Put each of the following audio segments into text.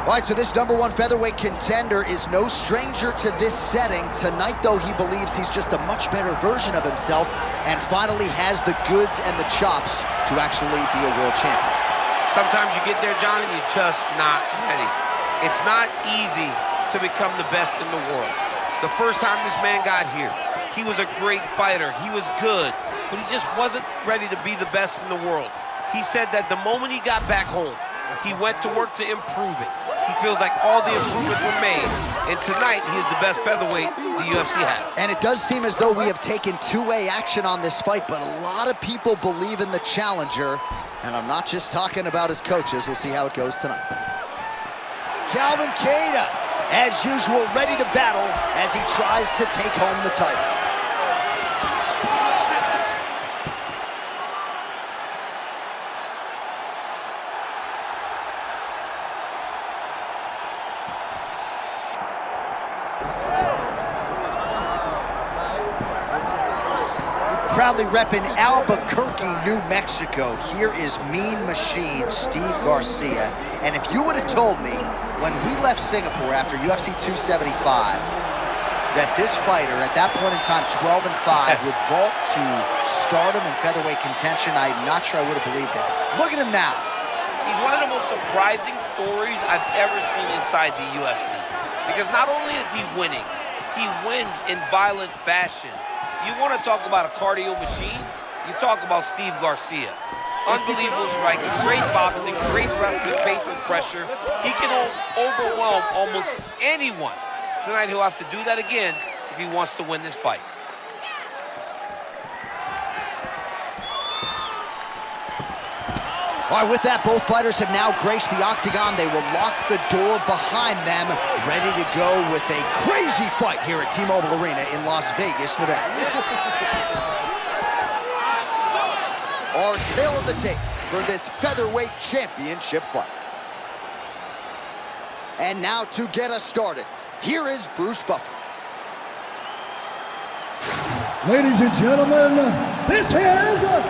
All right, so this #1 featherweight contender is no stranger to this setting. Tonight, though, he believes he's just a much better version of himself and finally has the goods and the chops to actually be a world champion. Sometimes you get there, John, and you're just not ready. It's not easy to become the best in the world. The first time this man got here, he was a great fighter. He was good, but he just wasn't ready to be the best in the world. He said that the moment he got back home, he went to work to improve it. He feels like all the improvements were made. And tonight, he is the best featherweight the UFC has. And it does seem as though we have taken two-way action on this fight, but a lot of people believe in the challenger. And I'm not just talking about his coaches. We'll see how it goes tonight. Calvin Kattar, as usual, ready to battle as he tries to take home the title. Proudly repping Albuquerque, New Mexico. Here is Mean Machine Steve Garcia. And if you would have told me when we left Singapore after UFC 275 that this fighter at that point in time, 12-5, would vault to stardom and featherweight contention, I'm not sure I would have believed it. Look at him now. He's one of the most surprising stories I've ever seen inside the UFC. Because not only is he winning, he wins in violent fashion. You want to talk about a cardio machine? You talk about Steve Garcia. Unbelievable striking, great boxing, great wrestling, pace and pressure. He can overwhelm almost anyone. Tonight he'll have to do that again if he wants to win this fight. All right, with that, both fighters have now graced the octagon. They will lock the door behind them, ready to go with a crazy fight here at T-Mobile Arena in Las Vegas, Nevada. Our tail of the tape for this featherweight championship fight. And now to get us started, here is Bruce Buffer. Ladies and gentlemen, this is the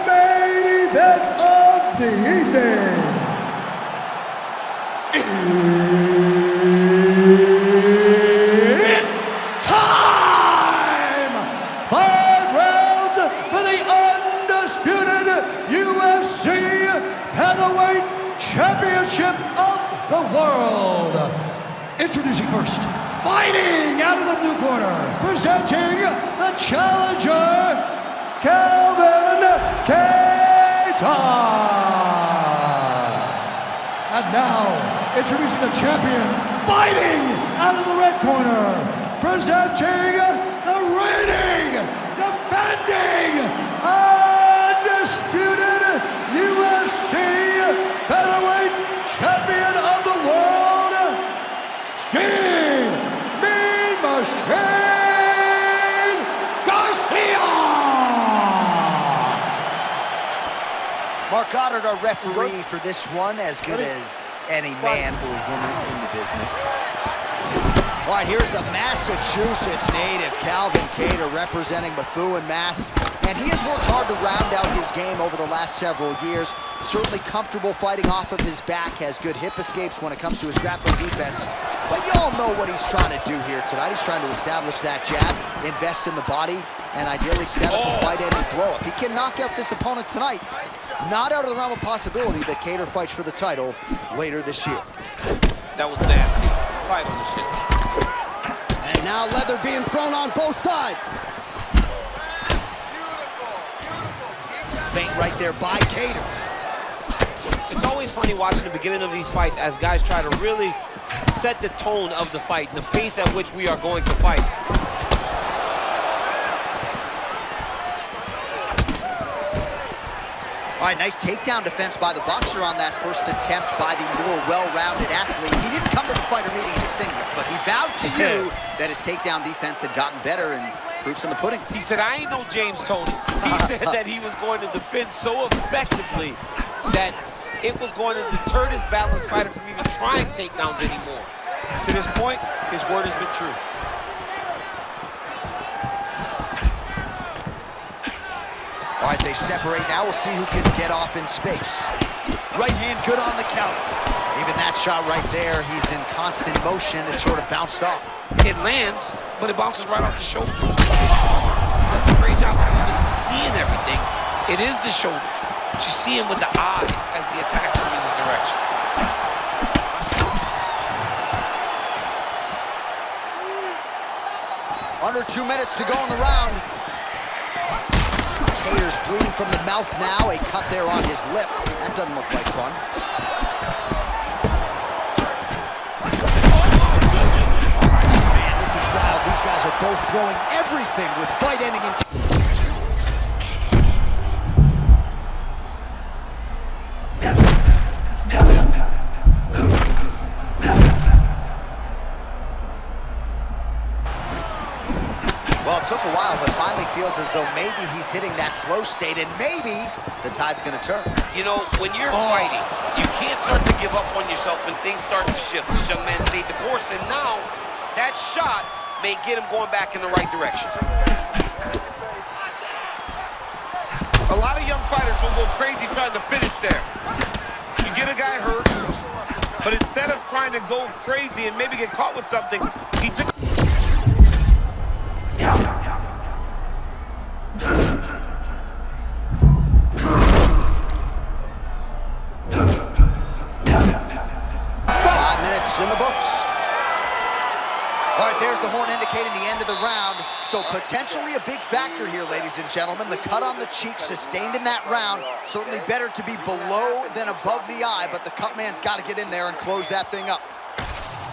main event of the evening. It's time! 5 rounds for the undisputed UFC Heavyweight Championship of the world. Introducing first, fighting out of the blue corner, presenting the challenger, Calvin Kattar. And now, introducing the champion, fighting out of the red corner, presenting the reigning, defending, undisputed UFC featherweight champion of the world, Steve Mean Machine Garcia! Mark Goddard, our referee for this one, as good as any man or woman in the business. All right, here's the Massachusetts native, Calvin Kattar, representing Methuen, Mass. And he has worked hard to round out his game over the last several years. Certainly comfortable fighting off of his back, has good hip escapes when it comes to his grappling defense. But you all know what he's trying to do here tonight. He's trying to establish that jab, invest in the body, and ideally set up a fight-ending blow. If he can knock out this opponent tonight, not out of the realm of possibility that Kattar fights for the title later this year. That was nasty. Right on the shins. And now leather being thrown on both sides. Feint right there by Kattar. It's always funny watching the beginning of these fights as guys try to really set the tone of the fight, the pace at which we are going to fight. All right, nice takedown defense by the boxer on that first attempt by the more well-rounded athlete. He didn't come to the fighter meeting in a singlet, but he vowed to you that his takedown defense had gotten better, and proof's in the pudding. He said, I ain't no James Toney. He said that he was going to defend so effectively that it was going to deter this balanced fighter from even trying takedowns anymore. To this point, his word has been true. All right, they separate now. We'll see who can get off in space. Right hand good on the counter. Even that shot right there, he's in constant motion. It sort of bounced off. It lands, but it bounces right off the shoulders. That's a great job of seeing everything. It is the shoulders, but you see him with the eyes as the attack comes in his direction. Under 2 minutes to go in the round. Kattar's bleeding from the mouth now. A cut there on his lip. That doesn't look like fun. Man, this is wild. These guys are both throwing everything with fight ending in... Well, it took a while, but finally feels as though maybe he's hitting that flow state, and maybe the tide's going to turn. You know, when you're fighting, you can't start to give up on yourself when things start to shift. This young man stayed the course, and now that shot may get him going back in the right direction. A lot of young fighters will go crazy trying to finish there. You get a guy hurt, but instead of trying to go crazy and maybe get caught with something, he took... In the books. All right, there's the horn indicating the end of the round. So potentially a big factor here, ladies and gentlemen. The cut on the cheek sustained in that round. Certainly better to be below than above the eye, but the cut man's got to get in there and close that thing up.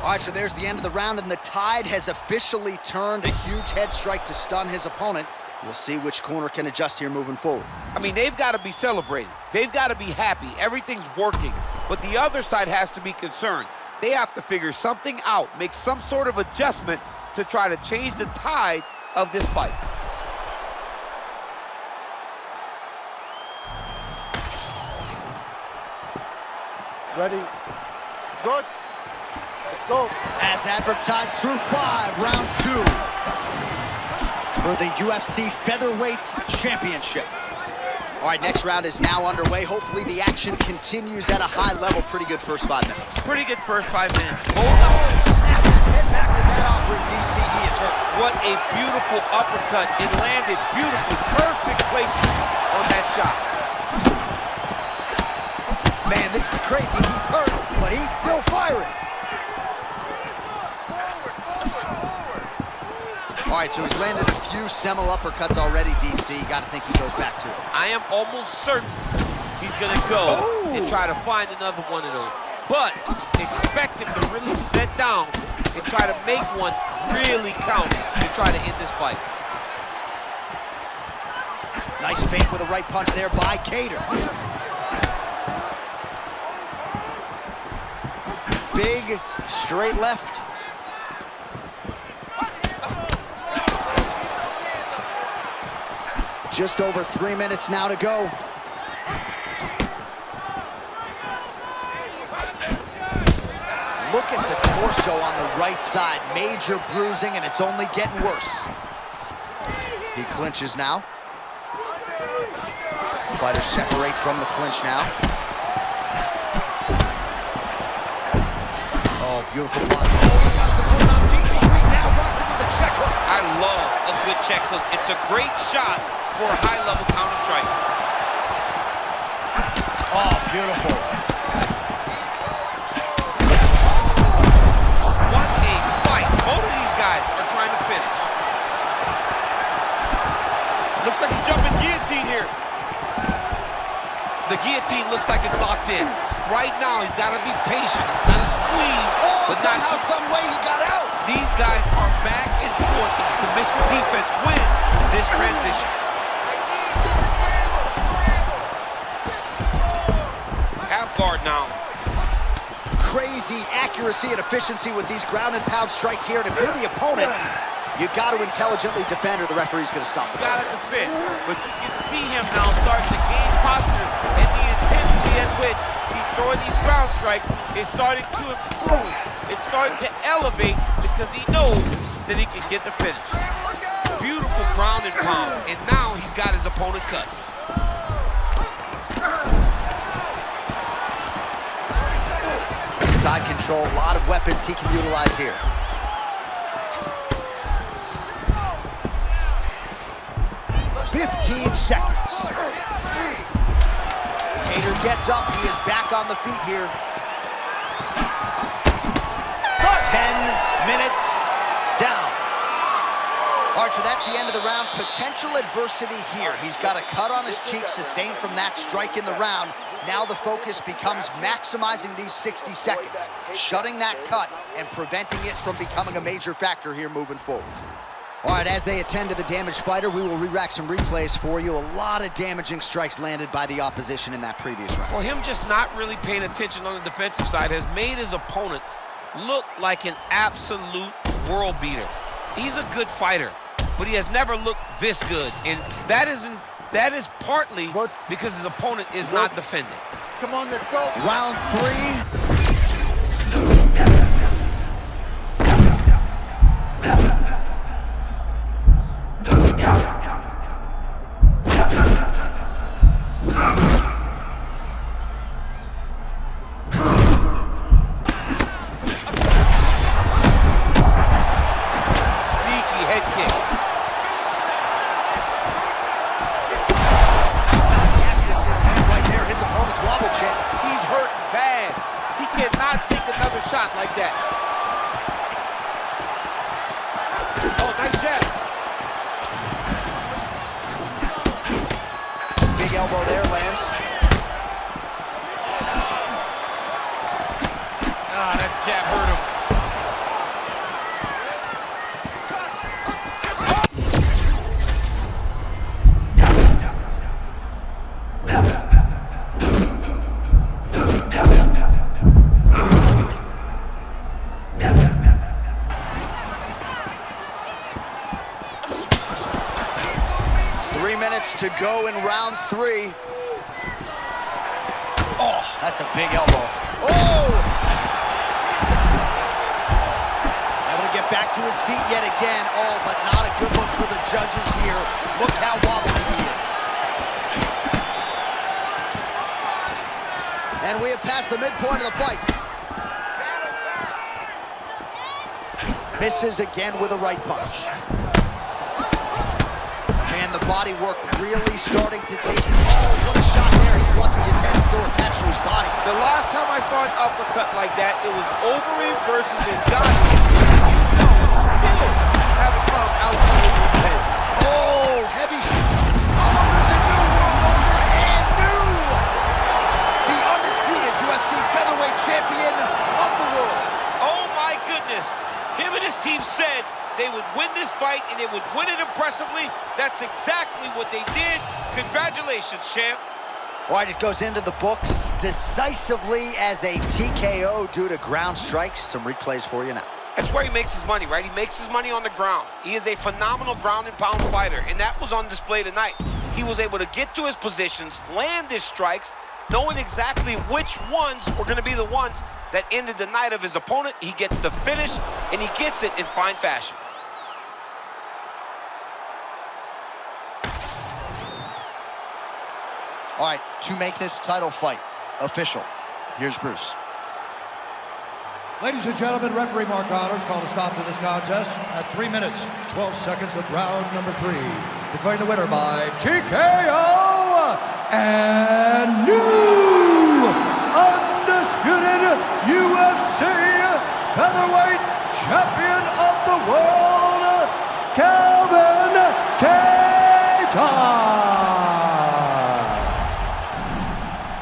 All right, so there's the end of the round, and the tide has officially turned. A huge head strike to stun his opponent. We'll see which corner can adjust here moving forward. I mean, they've got to be celebrating. They've got to be happy. Everything's working. But the other side has to be concerned. They have to figure something out, make some sort of adjustment to try to change the tide of this fight. Ready? Good. Let's go. As advertised through 5, round 2 for the UFC Featherweight Championship. All right, next round is now underway. Hopefully the action continues at a high level. Pretty good first 5 minutes. Pretty good first 5 minutes. Snaps his head back with that offering, DC. He is hurt. What a beautiful uppercut. It landed beautifully. Perfect placement on that shot. Man, this is crazy. He's hurt, but he's still firing. All right, so he's landed a few seminal uppercuts already, DC. Got to think he goes back to it. I am almost certain he's going to go and try to find another one of those. But expect him to really sit down and try to make one really count and try to end this fight. Nice feint with a right punch there by Kattar. Big straight left. Just over 3 minutes now to go. Look at the torso on the right side. Major bruising, and it's only getting worse. He clinches now. Fighters separate from the clinch now. Oh, beautiful block. Oh, he's got some foot on Beach Street now. Rocked him with a check hook. I love a good check hook. It's a great shot for a high-level counter-strike. Oh, beautiful. What a fight. Both of these guys are trying to finish. Looks like he's jumping guillotine here. The guillotine looks like it's locked in. Right now, he's got to be patient. He's got to squeeze. Oh, but somehow, some way he got out. These guys are back and forth, and submission defense wins this transition. Half guard now. Crazy accuracy and efficiency with these ground and pound strikes here. And if you're the opponent, you got to intelligently defend or the referee's going to stop the fight. Got to defend, but you can see him now starting to gain posture, and the intensity at which he's throwing these ground strikes is starting to improve. It's starting to elevate because he knows that he can get the finish. Beautiful ground and pound, and now he's got his opponent cut. Side control, a lot of weapons he can utilize here. "15 seconds. Kattar gets up. He is back on the feet here. 10 minutes down. All right, so that's the end of the round. Potential adversity here. He's got a cut on his cheek sustained from that strike in the round. Now the focus becomes maximizing these 60 seconds, shutting that cut and preventing it from becoming a major factor here moving forward. All right, as they attend to the damaged fighter, we will re-rack some replays for you. A lot of damaging strikes landed by the opposition in that previous round. Well, him just not really paying attention on the defensive side has made his opponent look like an absolute world beater. He's a good fighter, but he has never looked this good, and that is partly because his opponent is not defending. Come on, let's go. Round 3. Like that. Oh, nice jab. Big elbow there, Lance. Ah, that jab hurt him. 3 minutes to go in round 3. Oh, that's a big elbow. Oh! Able to get back to his feet yet again. Oh, but not a good look for the judges here. Look how wobbly he is. And we have passed the midpoint of the fight. Misses again with a right punch. And the body work really starting to take. Oh, what a shot there. He's lucky his head is still attached to his body. The last time I saw an uppercut like that, it was Overeem versus Garcia. Still haven't come out of his head. Oh, heavy shot. Oh, there's a new world order and new. The undisputed UFC featherweight champion of the world. Oh my goodness. Him and his team said they would win this fight, and they would win it impressively. That's exactly what they did. Congratulations, champ. All right, it goes into the books decisively as a TKO due to ground strikes. Some replays for you now. That's where he makes his money, right? He makes his money on the ground. He is a phenomenal ground and pound fighter, and that was on display tonight. He was able to get to his positions, land his strikes, knowing exactly which ones were going to be the ones that ended the night of his opponent. He gets the finish, and he gets it in fine fashion. All right, to make this title fight official, here's Bruce. Ladies and gentlemen, referee Mark Kattar called a stop to this contest at 3 minutes, 12 seconds of round number 3. Declaring the winner by TKO and new undisputed UFC featherweight champion of the world, Kattar.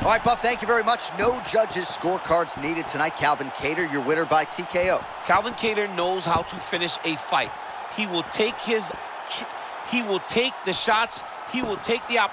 All right, Buff, thank you very much. No judges' scorecards needed tonight. Calvin Kattar, your winner by TKO. Calvin Kattar knows how to finish a fight. He will take the shots, he will take the opportunity.